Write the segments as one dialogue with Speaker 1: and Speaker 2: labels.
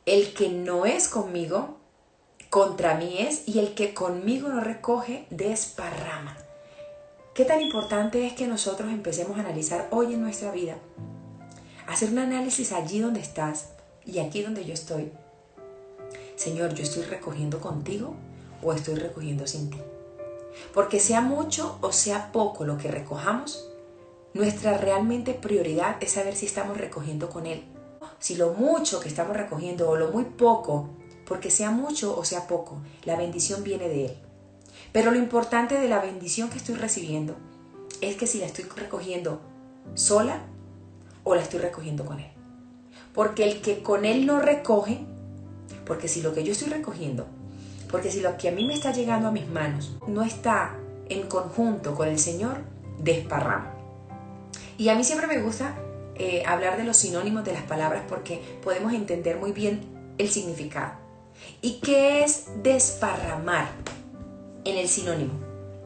Speaker 1: El que no es conmigo, contra mí es, y el que conmigo no recoge, desparrama. ¿Qué tan importante es que nosotros empecemos a analizar hoy en nuestra vida? Hacer un análisis allí donde estás y aquí donde yo estoy. Señor, ¿yo estoy recogiendo contigo o estoy recogiendo sin ti? Porque sea mucho o sea poco lo que recojamos, nuestra realmente prioridad es saber si estamos recogiendo con Él. Si lo mucho que estamos recogiendo o lo muy poco, porque sea mucho o sea poco, la bendición viene de Él. Pero lo importante de la bendición que estoy recibiendo es que si la estoy recogiendo sola o la estoy recogiendo con Él. Porque el que con Él no recoge, porque si lo que yo estoy recogiendo, porque si lo que a mí me está llegando a mis manos no está en conjunto con el Señor, desparrama. Y a mí siempre me gusta hablar de los sinónimos de las palabras porque podemos entender muy bien el significado. ¿Y qué es desparramar? En el sinónimo,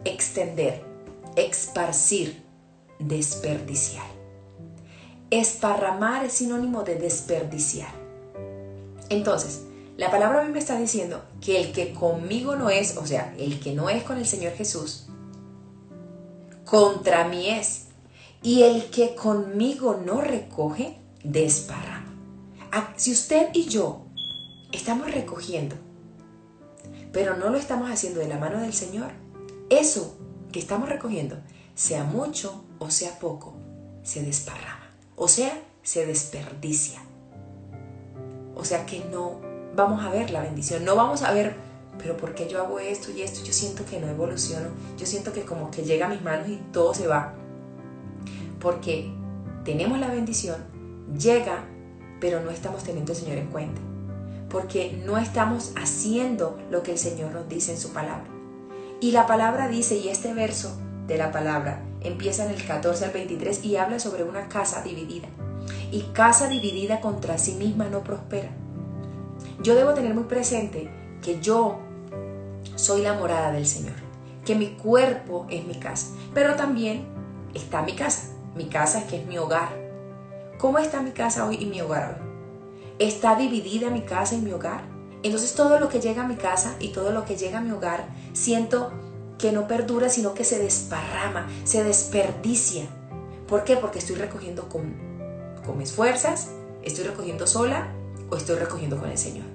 Speaker 1: extender, esparcir, desperdiciar. Esparramar es sinónimo de desperdiciar. Entonces, la palabra a mí me está diciendo que el que conmigo no es, o sea, el que no es con el Señor Jesús, contra mí es. Y el que conmigo no recoge, desparrama. Si usted y yo estamos recogiendo, pero no lo estamos haciendo de la mano del Señor, eso que estamos recogiendo, sea mucho o sea poco, se desparrama. O sea, se desperdicia. O sea que no vamos a ver la bendición, no vamos a ver, pero ¿por qué yo hago esto y esto? Yo siento que no evoluciono, yo siento que como que llega a mis manos y todo se va. Porque tenemos la bendición, llega, pero no estamos teniendo al Señor en cuenta. Porque no estamos haciendo lo que el Señor nos dice en su palabra. Y la palabra dice, y este verso de la palabra empieza en el 14 al 23 y habla sobre una casa dividida. Y casa dividida contra sí misma no prospera. Yo debo tener muy presente que yo soy la morada del Señor, que mi cuerpo es mi casa, pero también está mi casa que es mi hogar. ¿Cómo está mi casa hoy y mi hogar hoy? ¿Está dividida mi casa y mi hogar? Entonces todo lo que llega a mi casa y todo lo que llega a mi hogar, siento que no perdura, sino que se desparrama, se desperdicia. ¿Por qué? Porque estoy recogiendo con mis fuerzas, estoy recogiendo sola o estoy recogiendo con el Señor.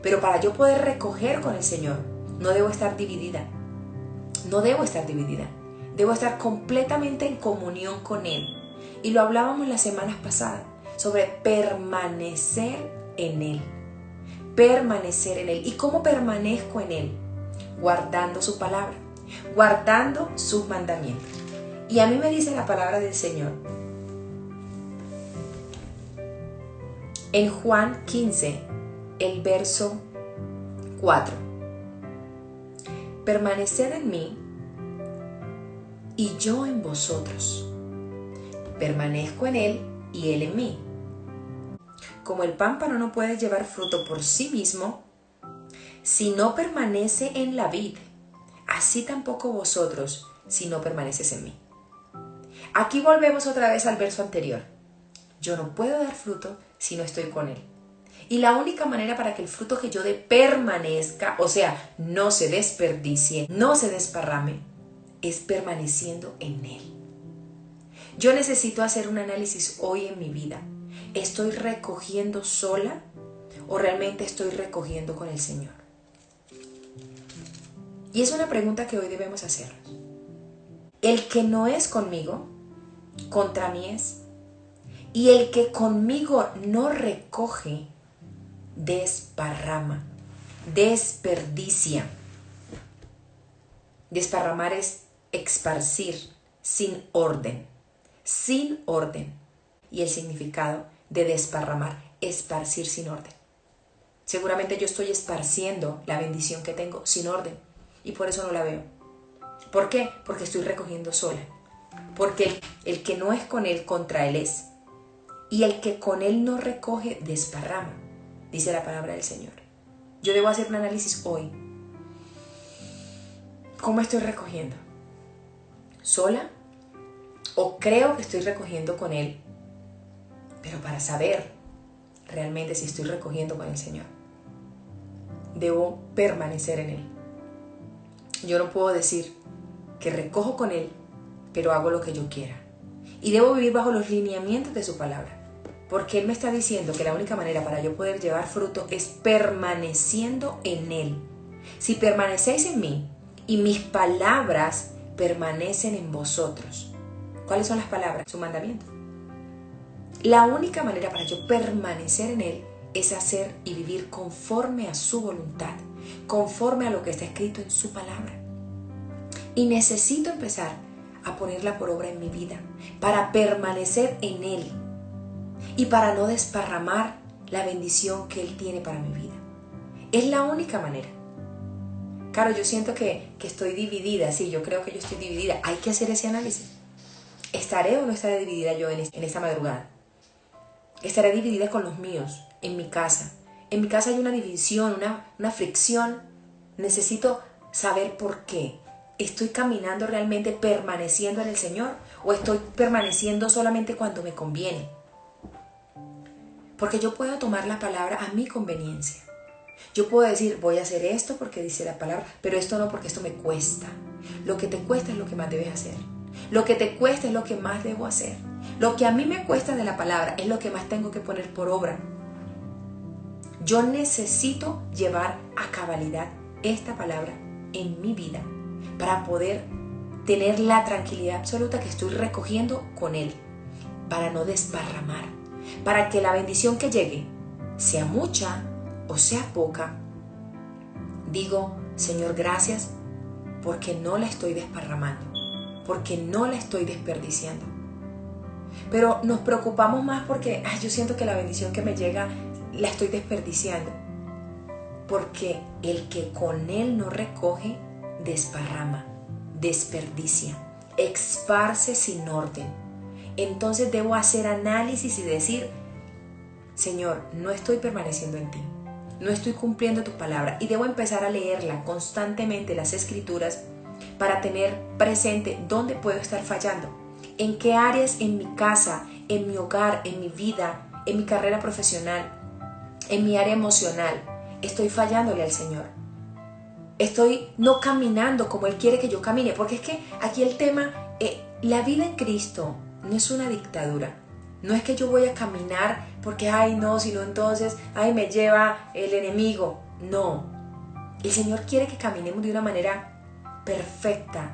Speaker 1: Pero para yo poder recoger con el Señor, no debo estar dividida. No debo estar dividida. Debo estar completamente en comunión con Él. Y lo hablábamos las semanas pasadas sobre permanecer en Él. Permanecer en Él. ¿Y cómo permanezco en Él? Guardando su palabra, guardando sus mandamientos. Y a mí me dice la palabra del Señor en Juan 15, el verso 4. Permaneced en mí y yo en vosotros. Permanezco en Él y Él en mí. Como el pámpano no puede llevar fruto por sí mismo, si no permanece en la vid, así tampoco vosotros si no permaneces en mí. Aquí volvemos otra vez al verso anterior. Yo no puedo dar fruto si no estoy con Él. Y la única manera para que el fruto que yo dé permanezca, o sea, no se desperdicie, no se desparrame, es permaneciendo en Él. Yo necesito hacer un análisis hoy en mi vida. ¿Estoy recogiendo sola o realmente estoy recogiendo con el Señor? Y es una pregunta que hoy debemos hacernos. El que no es conmigo, contra mí es. Y el que conmigo no recoge, desparrama, desperdicia. Desparramar es esparcir sin orden, sin orden. Y el significado de desparramar, esparcir sin orden. Seguramente yo estoy esparciendo la bendición que tengo sin orden y por eso no la veo. ¿Por qué? Porque estoy recogiendo sola. Porque el que no es con Él, contra Él es. Y el que con Él no recoge, desparrama, dice la palabra del Señor. Yo debo hacer un análisis hoy. ¿Cómo estoy recogiendo? ¿Sola? ¿O creo que estoy recogiendo con Él? Pero para saber realmente si estoy recogiendo con el Señor. Debo permanecer en Él. Yo no puedo decir que recojo con Él, pero hago lo que yo quiera. Y debo vivir bajo los lineamientos de su palabra. Porque Él me está diciendo que la única manera para yo poder llevar fruto es permaneciendo en Él. Si permanecéis en mí y mis palabras permanecen en vosotros. ¿Cuáles son las palabras? Su mandamiento. La única manera para yo permanecer en Él es hacer y vivir conforme a su voluntad, conforme a lo que está escrito en su palabra. Y necesito empezar a ponerla por obra en mi vida para permanecer en Él y para no desparramar la bendición que Él tiene para mi vida. Es la única manera. Claro, yo siento que estoy dividida. Sí, yo creo que yo estoy dividida. Hay que hacer ese análisis. ¿Estaré o no estaré dividida yo en esta madrugada? Estaré dividida con los míos, en mi casa. En mi casa hay una división, una fricción. Necesito saber por qué. ¿Estoy caminando realmente permaneciendo en el Señor? ¿O estoy permaneciendo solamente cuando me conviene? Porque yo puedo tomar la palabra a mi conveniencia. Yo puedo decir, voy a hacer esto porque dice la palabra, pero esto no porque esto me cuesta. Lo que te cuesta es lo que más debes hacer. Lo que te cuesta es lo que más debo hacer. Lo que a mí me cuesta de la palabra es lo que más tengo que poner por obra. Yo necesito llevar a cabalidad esta palabra en mi vida para poder tener la tranquilidad absoluta que estoy recogiendo con Él, para no desparramar, para que la bendición que llegue, sea mucha o sea poca, digo, Señor, gracias porque no la estoy desparramando, porque no la estoy desperdiciando. Pero nos preocupamos más porque yo siento que la bendición que me llega la estoy desperdiciando. Porque el que con Él no recoge, desparrama, desperdicia, esparce sin orden. Entonces debo hacer análisis y decir, Señor, no estoy permaneciendo en ti, no estoy cumpliendo tu palabra, y debo empezar a leerla constantemente, las Escrituras, para tener presente dónde puedo estar fallando, en qué áreas en mi casa, en mi hogar, en mi vida, en mi carrera profesional, en mi área emocional, estoy fallándole al Señor. Estoy no caminando como Él quiere que yo camine, porque es que aquí el tema, la vida en Cristo no es una dictadura. No es que yo voy a caminar porque, no, sino entonces, me lleva el enemigo. No. El Señor quiere que caminemos de una manera perfecta,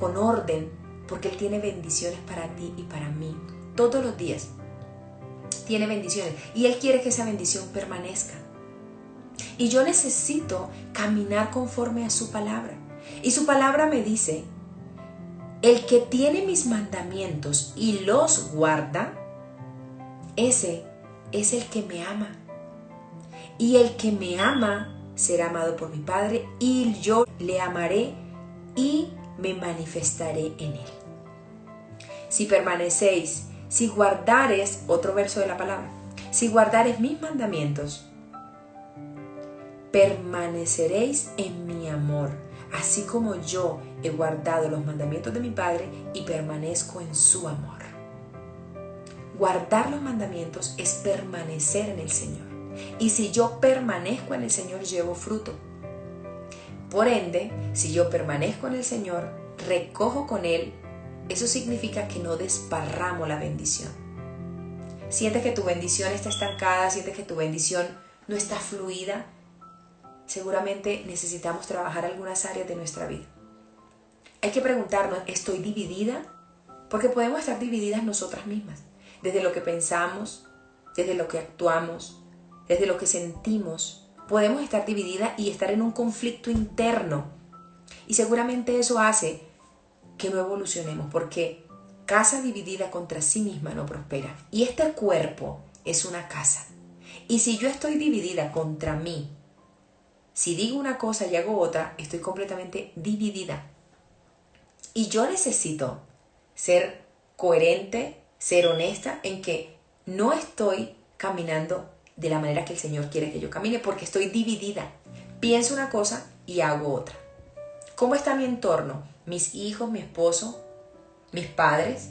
Speaker 1: con orden, porque Él tiene bendiciones para ti y para mí. Todos los días tiene bendiciones y Él quiere que esa bendición permanezca. Y yo necesito caminar conforme a su palabra. Y su palabra me dice, el que tiene mis mandamientos y los guarda, ese es el que me ama. Y el que me ama será amado por mi Padre, y yo le amaré y me manifestaré en él. Si permanecéis, si guardares, otro verso de la palabra, si guardares mis mandamientos, permaneceréis en mi amor, así como yo he guardado los mandamientos de mi Padre y permanezco en su amor. Guardar los mandamientos es permanecer en el Señor. Y si yo permanezco en el Señor, llevo fruto. Por ende, si yo permanezco en el Señor, recojo con Él, eso significa que no desparramo la bendición. Sientes que tu bendición está estancada, sientes que tu bendición no está fluida. Seguramente necesitamos trabajar algunas áreas de nuestra vida. Hay que preguntarnos, ¿estoy dividida? Porque podemos estar divididas nosotras mismas, desde lo que pensamos, desde lo que actuamos, desde lo que sentimos. Podemos estar divididas y estar en un conflicto interno. Y seguramente eso hace que no evolucionemos, porque casa dividida contra sí misma no prospera. Y este cuerpo es una casa. Y si yo estoy dividida contra mí, si digo una cosa y hago otra, estoy completamente dividida. Y yo necesito ser coherente, ser honesta en que no estoy caminando de la manera que el Señor quiere que yo camine, porque estoy dividida. Pienso una cosa y hago otra. ¿Cómo está mi entorno? Mis hijos, mi esposo, mis padres,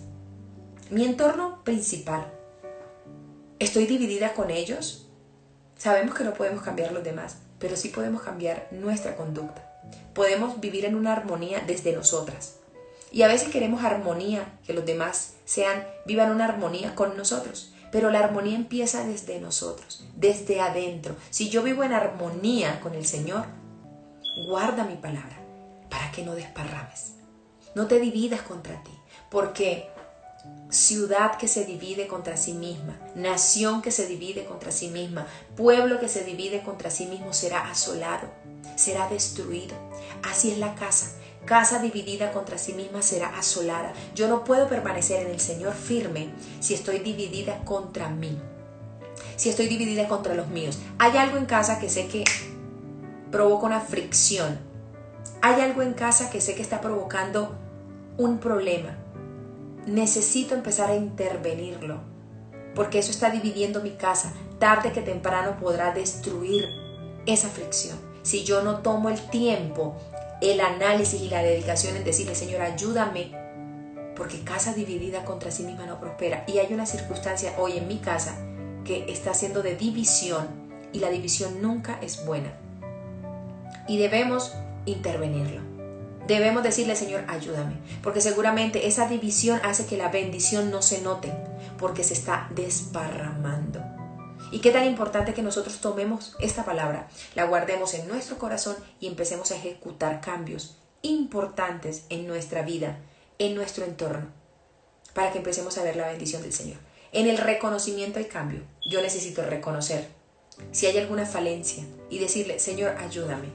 Speaker 1: mi entorno principal. ¿Estoy dividida con ellos? Sabemos que no podemos cambiar los demás, pero sí podemos cambiar nuestra conducta. Podemos vivir en una armonía desde nosotras. Y a veces queremos armonía, que los demás vivan una armonía con nosotros. Pero la armonía empieza desde nosotros, desde adentro. Si yo vivo en armonía con el Señor, guarda mi palabra para que no desparrames. No te dividas contra ti, porque ciudad que se divide contra sí misma, nación que se divide contra sí misma, pueblo que se divide contra sí mismo será asolado, será destruido. Así es la casa. Casa dividida contra sí misma será asolada. Yo no puedo permanecer en el Señor firme si estoy dividida contra mí, si estoy dividida contra los míos. Hay algo en casa que sé que provoca una fricción. Hay algo en casa que sé que está provocando un problema. Necesito empezar a intervenirlo, porque eso está dividiendo mi casa. Tarde que temprano podrá destruir esa fricción. Si yo no tomo el tiempo, el análisis y la dedicación en decirle, Señor, ayúdame, porque casa dividida contra sí misma no prospera. Y hay una circunstancia hoy en mi casa que está siendo de división, y la división nunca es buena. Y debemos intervenirlo. Debemos decirle, Señor, ayúdame, porque seguramente esa división hace que la bendición no se note, porque se está desparramando. Y qué tan importante que nosotros tomemos esta palabra, la guardemos en nuestro corazón y empecemos a ejecutar cambios importantes en nuestra vida, en nuestro entorno, para que empecemos a ver la bendición del Señor. En el reconocimiento hay cambio. Yo necesito reconocer si hay alguna falencia y decirle, Señor, ayúdame.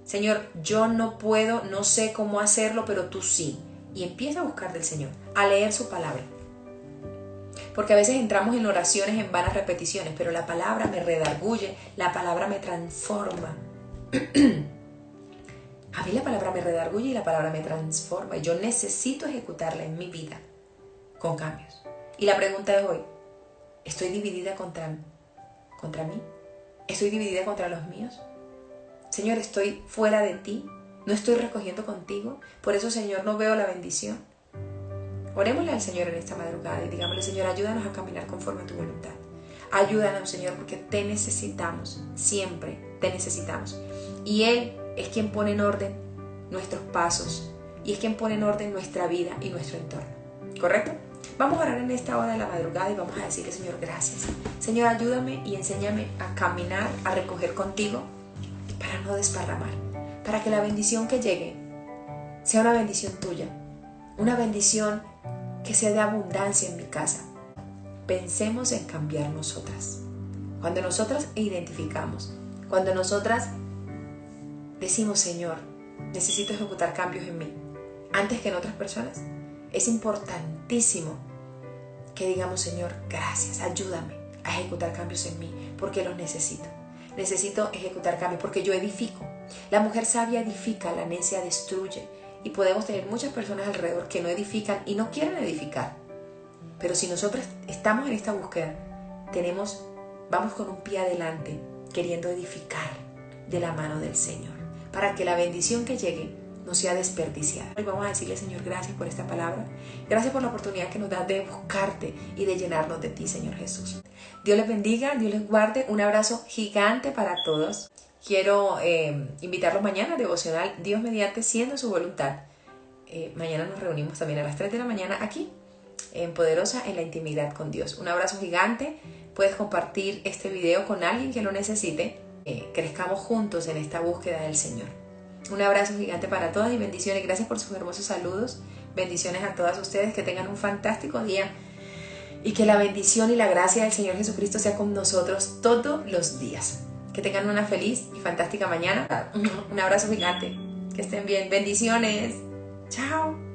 Speaker 1: Señor, yo no puedo, no sé cómo hacerlo, pero tú sí. Y empieza a buscar del Señor, a leer su palabra. Porque a veces entramos en oraciones en vanas repeticiones, pero la palabra me redarguye, la palabra me transforma. A mí la palabra me redarguye y la palabra me transforma. Y yo necesito ejecutarla en mi vida con cambios. Y la pregunta de hoy, ¿estoy dividida contra mí? ¿Estoy dividida contra los míos? Señor, estoy fuera de ti, no estoy recogiendo contigo, por eso, Señor, no veo la bendición. Orémosle al Señor en esta madrugada y digámosle, Señor, ayúdanos a caminar conforme a tu voluntad. Ayúdanos, Señor, porque te necesitamos, siempre te necesitamos. Y Él es quien pone en orden nuestros pasos y es quien pone en orden nuestra vida y nuestro entorno. ¿Correcto? Vamos a orar en esta hora de la madrugada y vamos a decirle, Señor, gracias. Señor, ayúdame y enséñame a caminar, a recoger contigo, para no desparramar, para que la bendición que llegue sea una bendición tuya, una bendición que sea de abundancia en mi casa. Pensemos en cambiar nosotras. Cuando nosotras identificamos, cuando nosotras decimos, Señor, necesito ejecutar cambios en mí, antes que en otras personas, es importantísimo que digamos, Señor, gracias, ayúdame a ejecutar cambios en mí, porque los necesito. Necesito ejecutar cambios porque yo edifico. La mujer sabia edifica, la necia destruye. Y podemos tener muchas personas alrededor que no edifican y no quieren edificar. Pero si nosotros estamos en esta búsqueda, vamos con un pie adelante, queriendo edificar de la mano del Señor, para que la bendición que llegue no sea desperdiciada. Hoy vamos a decirle, Señor, gracias por esta palabra. Gracias por la oportunidad que nos das de buscarte y de llenarnos de ti, Señor Jesús. Dios les bendiga, Dios les guarde. Un abrazo gigante para todos. Quiero invitarlos mañana a devocional, Dios mediante, siendo su voluntad. Mañana nos reunimos también a las 3 de la mañana aquí, en Poderosa en la Intimidad con Dios. Un abrazo gigante. Puedes compartir este video con alguien que lo necesite. Crezcamos juntos en esta búsqueda del Señor. Un abrazo gigante para todas y bendiciones. Gracias por sus hermosos saludos. Bendiciones a todas ustedes. Que tengan un fantástico día. Y que la bendición y la gracia del Señor Jesucristo sea con nosotros todos los días. Que tengan una feliz y fantástica mañana. Un abrazo gigante. Que estén bien. Bendiciones. Chao.